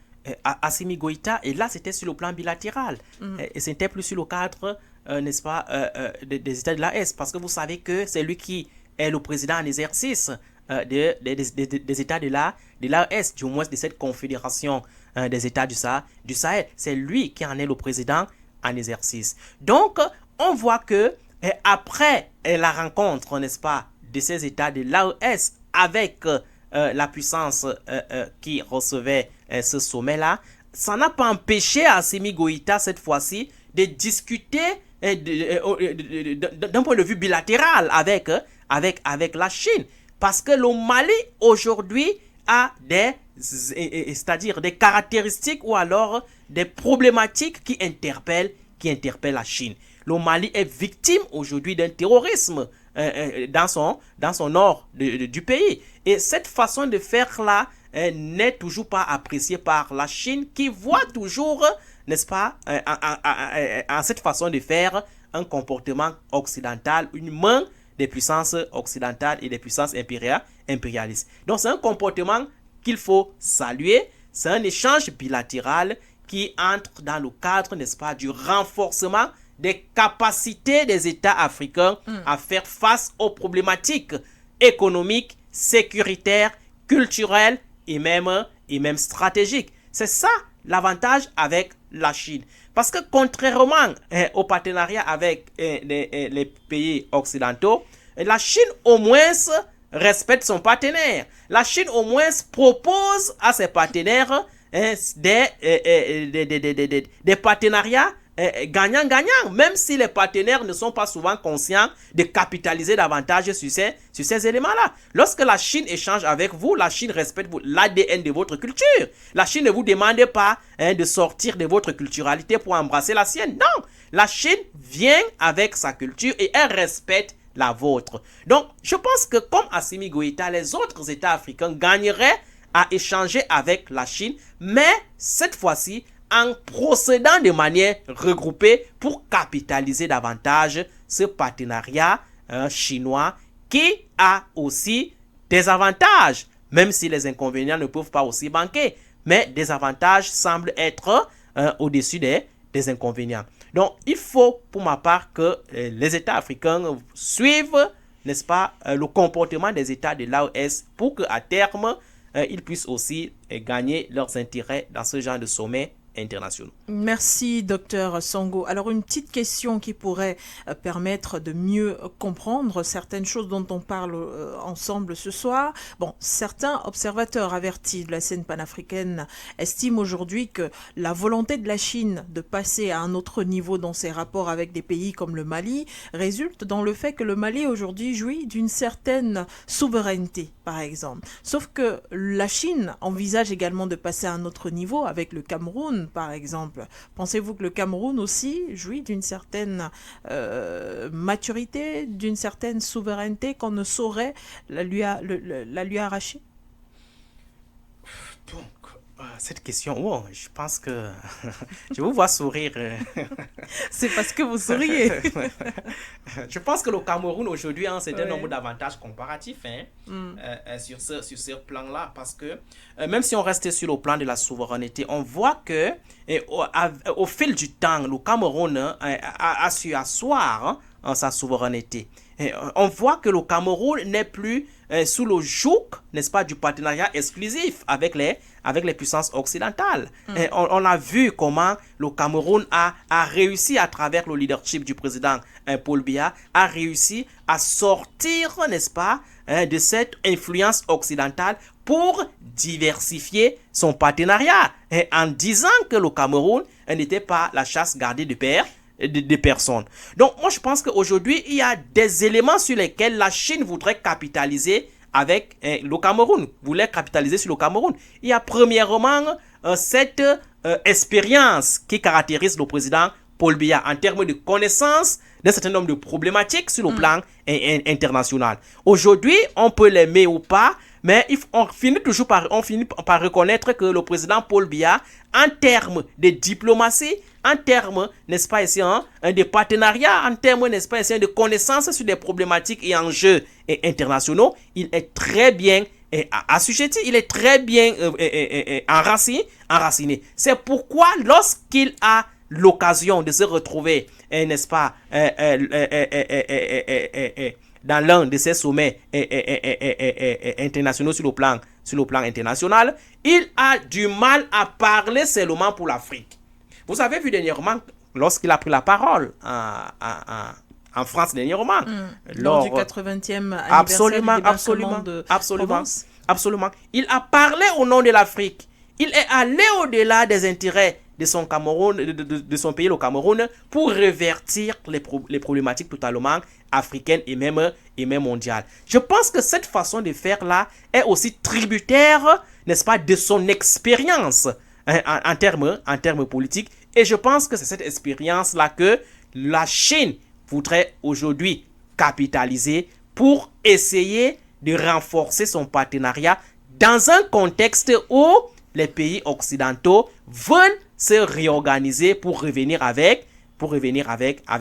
Assimi Goïta, et là c'était sur le plan bilatéral, et c'était plus sur le cadre n'est-ce pas, des États de l'AES, parce que vous savez que c'est lui qui est le président en exercice des États de l'AES, du moins de cette confédération des États du Sahel. C'est lui qui en est le président en exercice. Donc, on voit que après la rencontre, n'est-ce pas, de ces États de l'AES avec la puissance qui recevait ce sommet-là, ça n'a pas empêché Assimi Goïta cette fois-ci de discuter d'un point de vue bilatéral avec la Chine. Parce que le Mali aujourd'hui a c'est-à-dire des caractéristiques ou alors des problématiques qui interpellent la Chine. Le Mali est victime aujourd'hui d'un terrorisme dans son nord du pays. Et cette façon de faire là n'est toujours pas appréciée par la Chine qui voit toujours, n'est-ce pas, en cette façon de faire, un comportement occidental, une main des puissances occidentales et des puissances impérialistes. Donc c'est un comportement qu'il faut saluer, c'est un échange bilatéral qui entre dans le cadre, n'est-ce pas, du renforcement des capacités des États africains à faire face aux problématiques économiques, sécuritaires, culturelles et même stratégiques. C'est ça l'avantage avec la Chine. Parce que contrairement au partenariat avec les pays occidentaux, la Chine au moins respecte son partenaire. La Chine au moins propose à ses partenaires des partenariats gagnant-gagnant, même si les partenaires ne sont pas souvent conscients de capitaliser davantage sur ces éléments-là. Lorsque la Chine échange avec vous, la Chine respecte l'ADN de votre culture. La Chine ne vous demande pas de sortir de votre culturalité pour embrasser la sienne. Non, la Chine vient avec sa culture et elle respecte la vôtre. Donc, je pense que comme Assimi Goïta, les autres États africains gagneraient à échanger avec la Chine, mais cette fois-ci, en procédant de manière regroupée pour capitaliser davantage ce partenariat chinois qui a aussi des avantages, même si les inconvénients ne peuvent pas aussi manquer, mais des avantages semblent être au-dessus des inconvénients. Donc, il faut, pour ma part, que les États africains suivent, n'est-ce pas, le comportement des États de l'AES pour qu'à terme, ils puissent aussi gagner leurs intérêts dans ce genre de sommet internationaux. Merci, docteur Songo. Alors, une petite question qui pourrait permettre de mieux comprendre certaines choses dont on parle ensemble ce soir. Bon, certains observateurs avertis de la scène panafricaine estiment aujourd'hui que la volonté de la Chine de passer à un autre niveau dans ses rapports avec des pays comme le Mali résulte dans le fait que le Mali aujourd'hui jouit d'une certaine souveraineté, par exemple. Sauf que la Chine envisage également de passer à un autre niveau avec le Cameroun, par exemple. Pensez-vous que le Cameroun aussi jouit d'une certaine maturité, d'une certaine souveraineté qu'on ne saurait la lui arracher? Donc, cette question, oh, je pense que je vous vois sourire. C'est parce que vous souriez. Je pense que le Cameroun aujourd'hui a un certain nombre d'avantages comparatifs sur ce plan-là, parce que même si on restait sur le plan de la souveraineté, on voit que au fil du temps, le Cameroun a su asseoir sa souveraineté. Et on voit que le Cameroun n'est plus sous le joug, n'est-ce pas, du partenariat exclusif avec les puissances occidentales. Et on a vu comment le Cameroun a réussi, à travers le leadership du président Paul Biya, a réussi à sortir, n'est-ce pas, de cette influence occidentale pour diversifier son partenariat, en disant que le Cameroun n'était pas la chasse gardée de personnes. Donc, moi, je pense qu'aujourd'hui, il y a des éléments sur lesquels la Chine voudrait capitaliser avec le Cameroun, voulait capitaliser sur le Cameroun. Il y a premièrement cette expérience qui caractérise le président Paul Biya en termes de connaissance d'un certain nombre de problématiques sur le plan international. Aujourd'hui, on peut l'aimer ou pas, mais on finit par reconnaître que le président Paul Biya, en termes de diplomatie, en termes, n'est-ce pas ici, de partenariat, en termes, n'est-ce pas ici, de connaissances sur des problématiques et enjeux internationaux, il est très bien assujetti, il est très bien enraciné. C'est pourquoi lorsqu'il a l'occasion de se retrouver, n'est-ce pas, dans l'un de ces sommets internationaux sur le plan international, il a du mal à parler seulement pour l'Afrique. Vous avez vu dernièrement, lorsqu'il a pris la parole en France dernièrement, lors du 80e anniversaire du débarquement de Absolument. Il a parlé au nom de l'Afrique. Il est allé au-delà des intérêts de son Cameroun, de son pays, le Cameroun, pour revertir les problématiques totalement africaines et même mondiales. Je pense que cette façon de faire-là est aussi tributaire, n'est-ce pas, de son expérience en termes politiques. Et je pense que c'est cette expérience-là que la Chine voudrait aujourd'hui capitaliser pour essayer de renforcer son partenariat dans un contexte où les pays occidentaux veulent se réorganiser pour revenir avec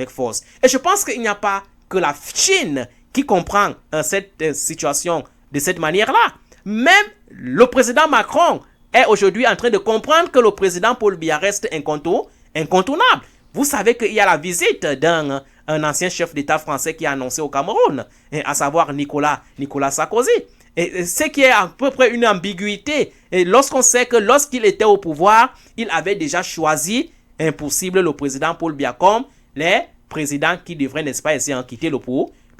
force. Et je pense qu'il n'y a pas que la Chine qui comprend cette situation de cette manière-là. Même le président Macron est aujourd'hui en train de comprendre que le président Paul Biya reste incontournable. Vous savez qu'il y a la visite d'un ancien chef d'État français qui a annoncé au Cameroun, à savoir Nicolas Sarkozy. Et ce qui est à peu près une ambiguïté. Et lorsqu'on sait que lorsqu'il était au pouvoir, il avait déjà choisi impossible le président Paul Biya comme les présidents qui devraient, n'est-ce pas, essayer de quitter le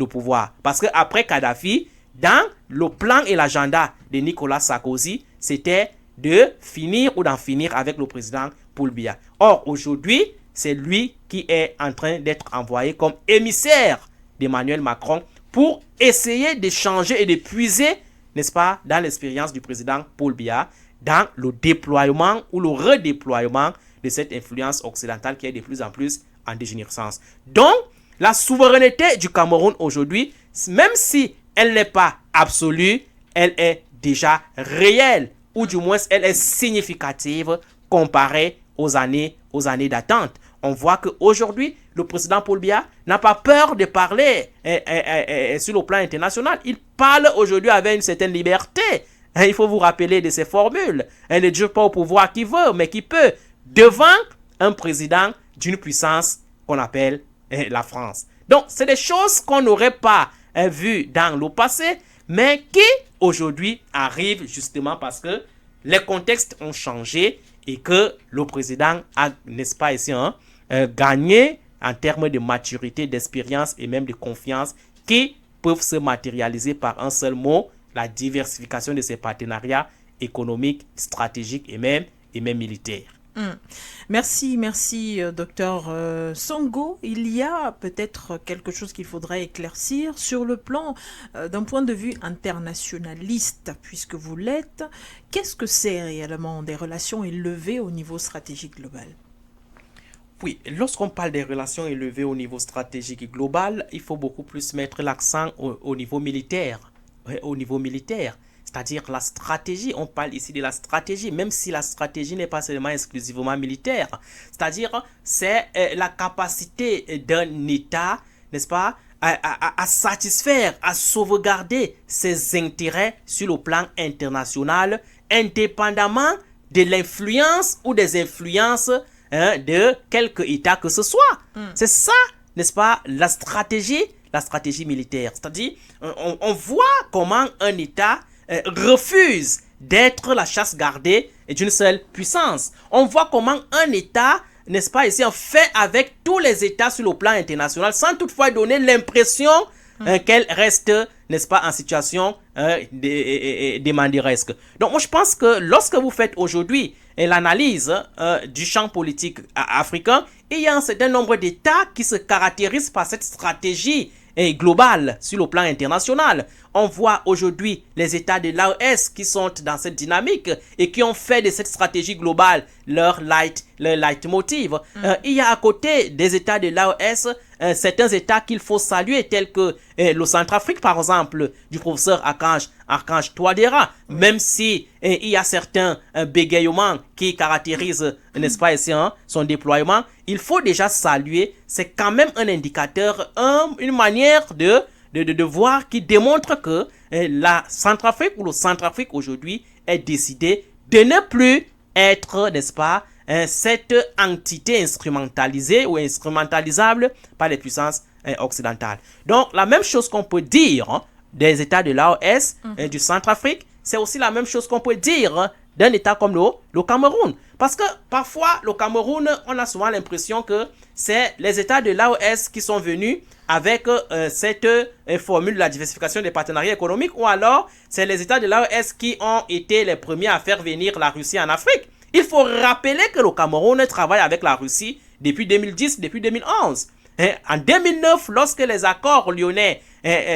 pouvoir. Parce qu'après Kadhafi, dans le plan et l'agenda de Nicolas Sarkozy, c'était de finir ou d'en finir avec le président Paul Biya. Or, aujourd'hui, c'est lui qui est en train d'être envoyé comme émissaire d'Emmanuel Macron pour essayer de changer et de puiser, n'est-ce pas, dans l'expérience du président Paul Biya, dans le déploiement ou le redéploiement de cette influence occidentale qui est de plus en plus en dégénérescence. Donc, la souveraineté du Cameroun aujourd'hui, même si elle n'est pas absolue, elle est déjà réelle, ou du moins elle est significative comparée aux années d'attente. On voit qu'aujourd'hui, le président Paul Biya n'a pas peur de parler sur le plan international. Il parle aujourd'hui avec une certaine liberté. Il faut vous rappeler de ses formules. Elle ne dit pas au pouvoir qui veut, mais qui peut, devant un président d'une puissance qu'on appelle la France. Donc, c'est des choses qu'on n'aurait pas vues dans le passé, mais qui aujourd'hui arrivent justement parce que les contextes ont changé et que le président a, n'est-ce pas ici, gagné en termes de maturité, d'expérience et même de confiance qui peuvent se matérialiser par un seul mot, la diversification de ses partenariats économiques, stratégiques et même militaires. Merci, docteur Songo. Il y a peut-être quelque chose qu'il faudrait éclaircir sur le plan d'un point de vue internationaliste, puisque vous l'êtes. Qu'est-ce que c'est réellement des relations élevées au niveau stratégique global? Oui, lorsqu'on parle des relations élevées au niveau stratégique global, il faut beaucoup plus mettre l'accent au niveau militaire. Au niveau militaire. C'est-à-dire la stratégie, on parle ici de la stratégie, même si la stratégie n'est pas seulement exclusivement militaire. C'est-à-dire, c'est la capacité d'un État, n'est-ce pas, à satisfaire, à sauvegarder ses intérêts sur le plan international, indépendamment de l'influence ou des influences de quelque État que ce soit. C'est ça, n'est-ce pas, la stratégie militaire. C'est-à-dire, on voit comment un État refuse d'être la chasse gardée d'une seule puissance. On voit comment un État, n'est-ce pas, ici, fait avec tous les États sur le plan international sans toutefois donner l'impression qu'elle reste, n'est-ce pas, en situation demanderesque. Donc, moi, je pense que lorsque vous faites aujourd'hui l'analyse du champ politique africain, il y a un certain nombre d'États qui se caractérisent par cette stratégie globale sur le plan international. On voit aujourd'hui les États de l'AES qui sont dans cette dynamique et qui ont fait de cette stratégie globale leur leitmotiv. Il y a à côté des États de l'AES certains États qu'il faut saluer, tels que le Centrafrique, par exemple, du professeur Archange Touadéra, même si il y a certains bégayements qui caractérisent, n'est-ce pas, ici, son déploiement, il faut déjà saluer. C'est quand même un indicateur, une manière de voir qui démontre que la Centrafrique ou le Centrafrique aujourd'hui est décidé de ne plus être, n'est-ce pas, cette entité instrumentalisée ou instrumentalisable par les puissances occidentales. Donc, la même chose qu'on peut dire des États de l'AOS, du Centrafrique, c'est aussi la même chose qu'on peut dire d'un État comme le Cameroun. Parce que parfois, le Cameroun, on a souvent l'impression que c'est les États de l'AOS qui sont venus avec cette formule de la diversification des partenariats économiques, ou alors c'est les États de l'AOS qui ont été les premiers à faire venir la Russie en Afrique. Il faut rappeler que le Cameroun travaille avec la Russie depuis 2010, depuis 2011. En 2009, lorsque les accords lyonnais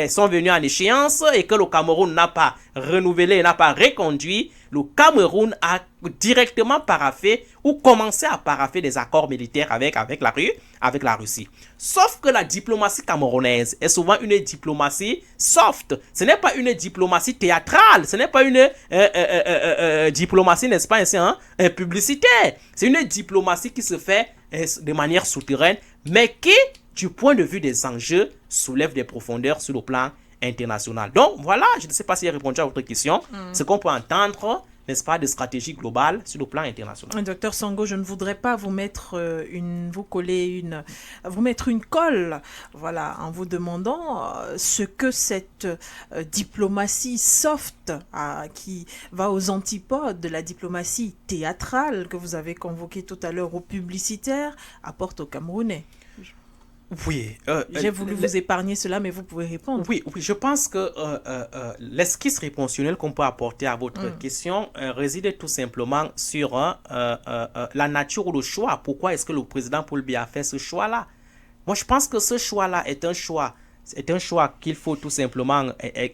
sont venus en échéance et que le Cameroun n'a pas renouvelé, n'a pas reconduit, le Cameroun a directement paraphé ou commencé à parapher des accords militaires avec la Russie. Sauf que la diplomatie camerounaise est souvent une diplomatie soft. Ce n'est pas une diplomatie théâtrale. Ce n'est pas une diplomatie, n'est-ce pas, publicitaire. C'est une diplomatie qui se fait de manière souterraine, mais qui, du point de vue des enjeux, soulève des profondeurs sur le plan international. Donc, voilà, je ne sais pas si j'ai répondu à votre question. Ce qu'on peut entendre, n'est-ce pas, de stratégie globale sur le plan international. Docteur Songo, je ne voudrais pas vous mettre vous mettre une colle, voilà, en vous demandant ce que cette diplomatie soft, qui va aux antipodes de la diplomatie théâtrale que vous avez convoquée tout à l'heure aux publicitaires, apporte aux Camerounais. Oui. J'ai voulu vous épargner cela, mais vous pouvez répondre. Oui, je pense que l'esquisse réponsitionnelle qu'on peut apporter à votre question réside tout simplement sur la nature ou le choix. Pourquoi est-ce que le président Paul Biya a fait ce choix-là? Moi, je pense que ce choix-là est un choix qu'il faut tout simplement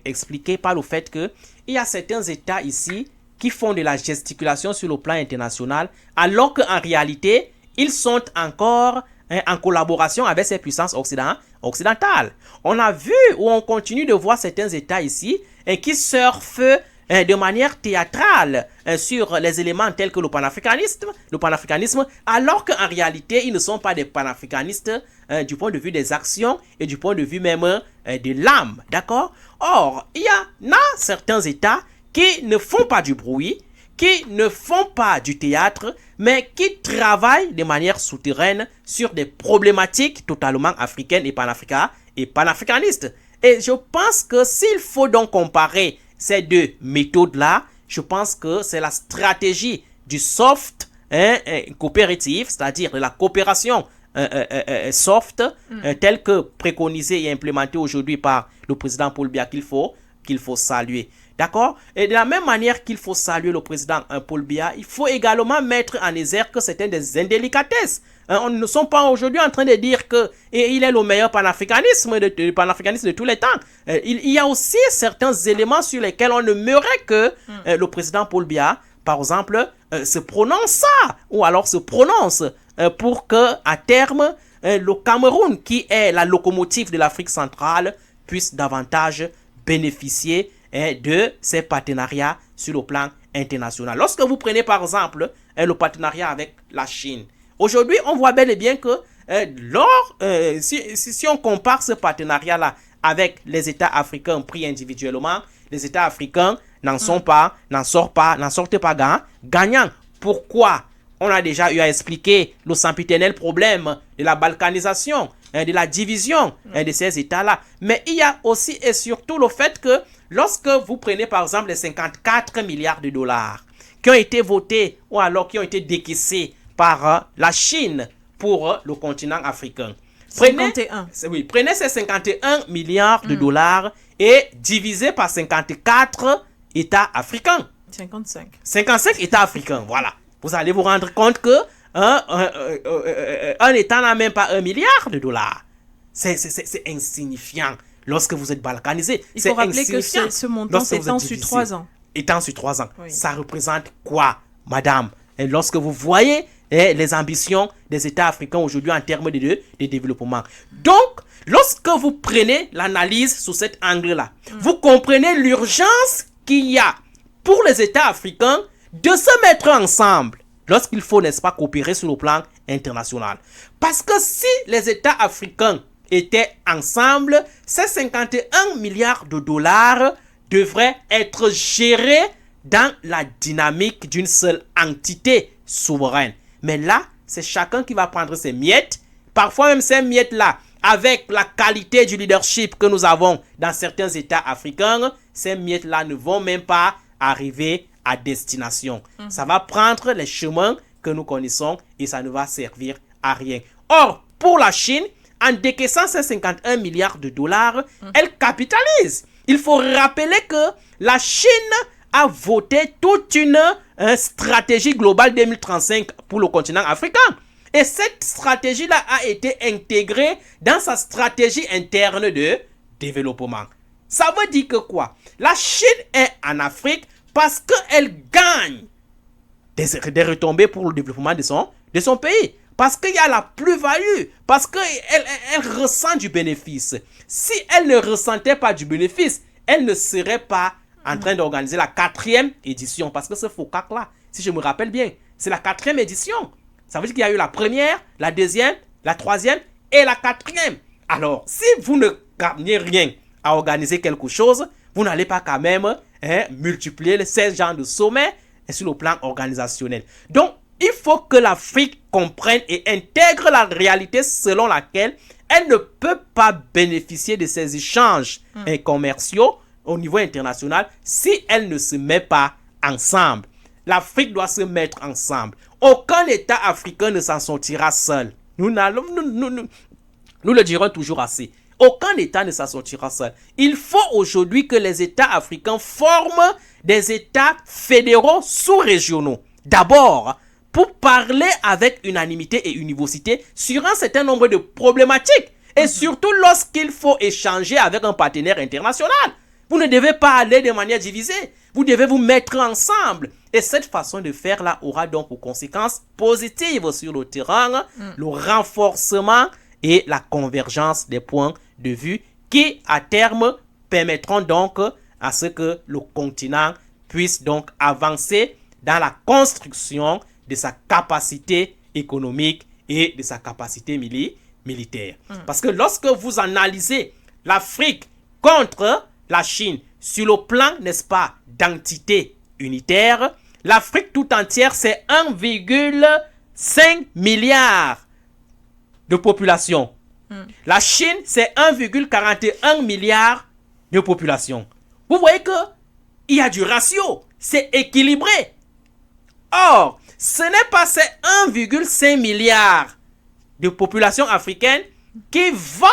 expliquer par le fait qu'il y a certains États ici qui font de la gesticulation sur le plan international, alors qu'en réalité, ils sont encore en collaboration avec ces puissances occidentales. On a vu ou on continue de voir certains États ici qui surfent de manière théâtrale sur les éléments tels que le panafricanisme, alors qu'en réalité, ils ne sont pas des panafricanistes du point de vue des actions et du point de vue même de l'âme. D'accord? Or, il y a certains États qui ne font pas du bruit, qui ne font pas du théâtre, mais qui travaillent de manière souterraine sur des problématiques totalement africaines et panafricanistes. Et je pense que s'il faut donc comparer ces deux méthodes-là, je pense que c'est la stratégie du soft coopérative, c'est-à-dire de la coopération soft, telle que préconisée et implémentée aujourd'hui par le président Paul Biya, qu'il faut saluer. D'accord? Et de la même manière qu'il faut saluer le président Paul Biya, il faut également mettre en exergue certaines des indélicatesses. On ne sont pas aujourd'hui en train de dire que il est le meilleur panafricanisme de tous les temps. Il y a aussi certains éléments sur lesquels on aimerait que le président Paul Biya, par exemple, se prononce ou alors se prononce pour que à terme le Cameroun, qui est la locomotive de l'Afrique centrale, puisse davantage bénéficier de ces partenariats sur le plan international. Lorsque vous prenez par exemple le partenariat avec la Chine, aujourd'hui on voit bel et bien que si on compare ce partenariat-là avec les États africains pris individuellement, les États africains n'en sortent pas gagnants. Pourquoi? On a déjà eu à expliquer le sempiternel problème de la balkanisation, de la division de ces États-là. Mais il y a aussi et surtout le fait que lorsque vous prenez par exemple les 54 milliards de dollars qui ont été votés ou alors qui ont été décaissés par la Chine pour le continent africain. Prenez ces 51 milliards de dollars et divisez par 54 États africains. 55 États africains, voilà. Vous allez vous rendre compte que un État n'a même pas 1 milliard de dollars. C'est insignifiant lorsque vous êtes balkanisé. Il faut rappeler que ce montant s'étend sur 3 ans. Étant sur 3 ans. Oui. Ça représente quoi, madame? Et lorsque vous voyez les ambitions des États africains aujourd'hui en termes de développement. Donc, lorsque vous prenez l'analyse sous cet angle-là, vous comprenez l'urgence qu'il y a pour les États africains de se mettre ensemble lorsqu'il faut, n'est-ce pas, coopérer sur le plan international. Parce que si les États africains étaient ensemble, ces 51 milliards de dollars devraient être gérés dans la dynamique d'une seule entité souveraine. Mais là, c'est chacun qui va prendre ses miettes. Parfois même ces miettes-là, avec la qualité du leadership que nous avons dans certains États africains, ces miettes-là ne vont même pas arriver à destination. Ça va prendre les chemins que nous connaissons et ça ne va servir à rien. Or, pour la Chine, en décaissant ces 51 milliards de dollars, elle capitalise. Il faut rappeler que la Chine a voté toute une stratégie globale 2035 pour le continent africain. Et cette stratégie-là a été intégrée dans sa stratégie interne de développement. Ça veut dire que quoi? La Chine est en Afrique parce qu'elle gagne des retombées pour le développement de son pays. Parce qu'il y a la plus-value. Parce qu'elle ressent du bénéfice. Si elle ne ressentait pas du bénéfice, elle ne serait pas en train d'organiser la 4e édition. Parce que ce FOCAC-là, si je me rappelle bien, c'est la 4e édition. Ça veut dire qu'il y a eu la première, la deuxième, la troisième et la 4e. Alors, si vous ne gagnez rien à organiser quelque chose, vous n'allez pas quand même multiplier les 16 genres de sommets sur le plan organisationnel. Donc, il faut que l'Afrique comprenne et intègre la réalité selon laquelle elle ne peut pas bénéficier de ces échanges commerciaux au niveau international si elle ne se met pas ensemble. L'Afrique doit se mettre ensemble. Aucun État africain ne s'en sortira seul. Nous le dirons toujours assez. Aucun État ne s'en sortira seul. Il faut aujourd'hui que les États africains forment des États fédéraux sous-régionaux. D'abord, pour parler avec unanimité et univocité sur un certain nombre de problématiques. Et surtout lorsqu'il faut échanger avec un partenaire international. Vous ne devez pas aller de manière divisée. Vous devez vous mettre ensemble. Et cette façon de faire-là aura donc pour conséquences positives sur le terrain, le renforcement et la convergence des points de vue qui, à terme, permettront donc à ce que le continent puisse donc avancer dans la construction de sa capacité économique et de sa capacité militaire. Parce que lorsque vous analysez l'Afrique contre la Chine sur le plan, n'est-ce pas, d'entité unitaire, l'Afrique tout entière, c'est 1,5 milliard de population. La Chine, c'est 1,41 milliard de population. Vous voyez qu'il y a du ratio. C'est équilibré. Or, ce n'est pas ces 1,5 milliard de population africaine qui va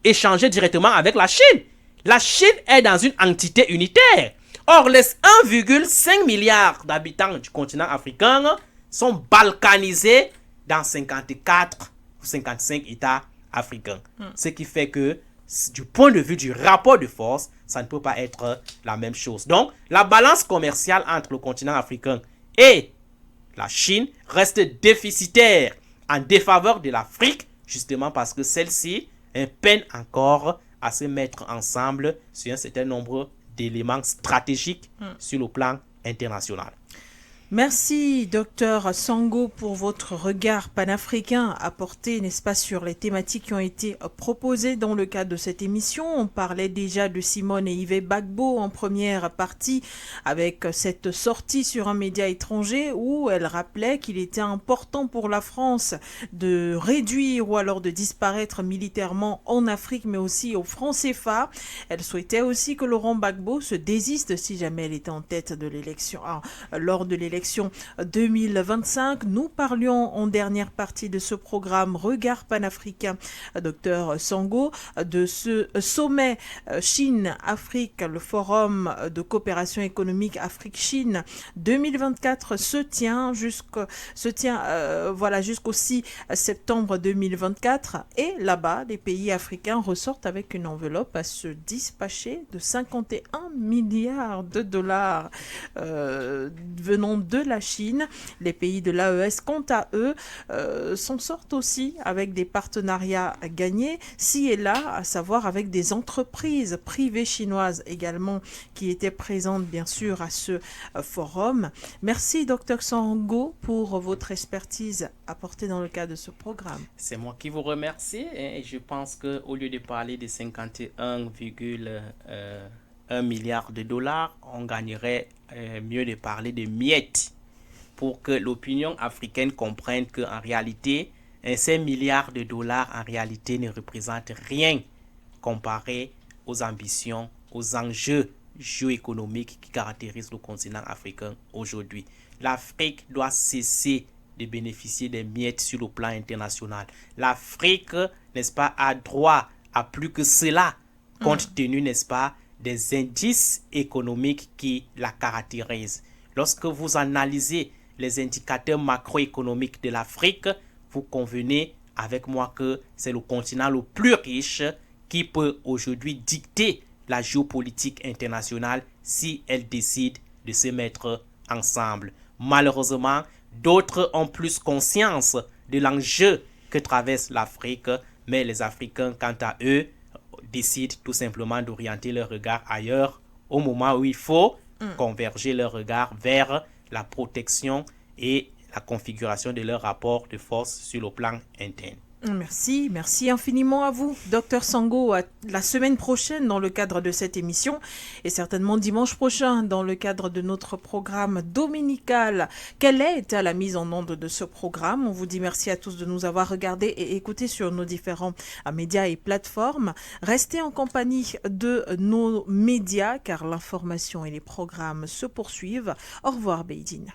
échanger directement avec la Chine. La Chine est dans une entité unitaire. Or, les 1,5 milliard d'habitants du continent africain sont balkanisés dans 54 ou 55 États africains. Ce qui fait que, du point de vue du rapport de force, ça ne peut pas être la même chose. Donc, la balance commerciale entre le continent africain et la Chine reste déficitaire en défaveur de l'Afrique, justement parce que celle-ci peine encore à se mettre ensemble sur un certain nombre d'éléments stratégiques sur le plan international. Merci, docteur Sango, pour votre regard panafricain apporté, n'est-ce pas, sur les thématiques qui ont été proposées dans le cadre de cette émission. On parlait déjà de Simone et Yves Gbagbo en première partie avec cette sortie sur un média étranger où elle rappelait qu'il était important pour la France de réduire ou alors de disparaître militairement en Afrique, mais aussi au franc CFA. Elle souhaitait aussi que Laurent Gbagbo se désiste si jamais elle était en tête de l'élection, lors de l'élection 2025. Nous parlions en dernière partie de ce programme Regard panafricain, Dr Sango, de ce sommet Chine-Afrique, le forum de coopération économique Afrique-Chine 2024 se tient jusqu'au 6 septembre 2024 et là-bas, les pays africains ressortent avec une enveloppe à se dispatcher de 51 milliards de dollars venant de la Chine. Les pays de l'AES, quant à eux, s'en sortent aussi avec des partenariats gagnés, ci et là, à savoir avec des entreprises privées chinoises également qui étaient présentes bien sûr à ce forum. Merci Dr Sango pour votre expertise apportée dans le cadre de ce programme. C'est moi qui vous remercie et je pense qu'au lieu de parler de 51,1 milliard de dollars, on gagnerait mieux de parler de miettes pour que l'opinion africaine comprenne qu'en réalité, ces milliards de dollars en réalité ne représentent rien comparé aux ambitions, aux enjeux géoéconomiques qui caractérisent le continent africain aujourd'hui. L'Afrique doit cesser de bénéficier des miettes sur le plan international. L'Afrique, n'est-ce pas, a droit à plus que cela, compte tenu, n'est-ce pas, des indices économiques qui la caractérisent. Lorsque vous analysez les indicateurs macroéconomiques de l'Afrique, vous convenez avec moi que c'est le continent le plus riche qui peut aujourd'hui dicter la géopolitique internationale si elle décide de se mettre ensemble. Malheureusement, d'autres ont plus conscience de l'enjeu que traverse l'Afrique, mais les Africains, quant à eux, décident tout simplement d'orienter leur regard ailleurs au moment où il faut converger leur regard vers la protection et la configuration de leur rapport de force sur le plan interne. Merci infiniment à vous, Dr Sango. À la semaine prochaine dans le cadre de cette émission et certainement dimanche prochain dans le cadre de notre programme dominical. Quelle est la mise en onde de ce programme? On vous dit merci à tous de nous avoir regardés et écoutés sur nos différents médias et plateformes. Restez en compagnie de nos médias car l'information et les programmes se poursuivent. Au revoir, Beidine.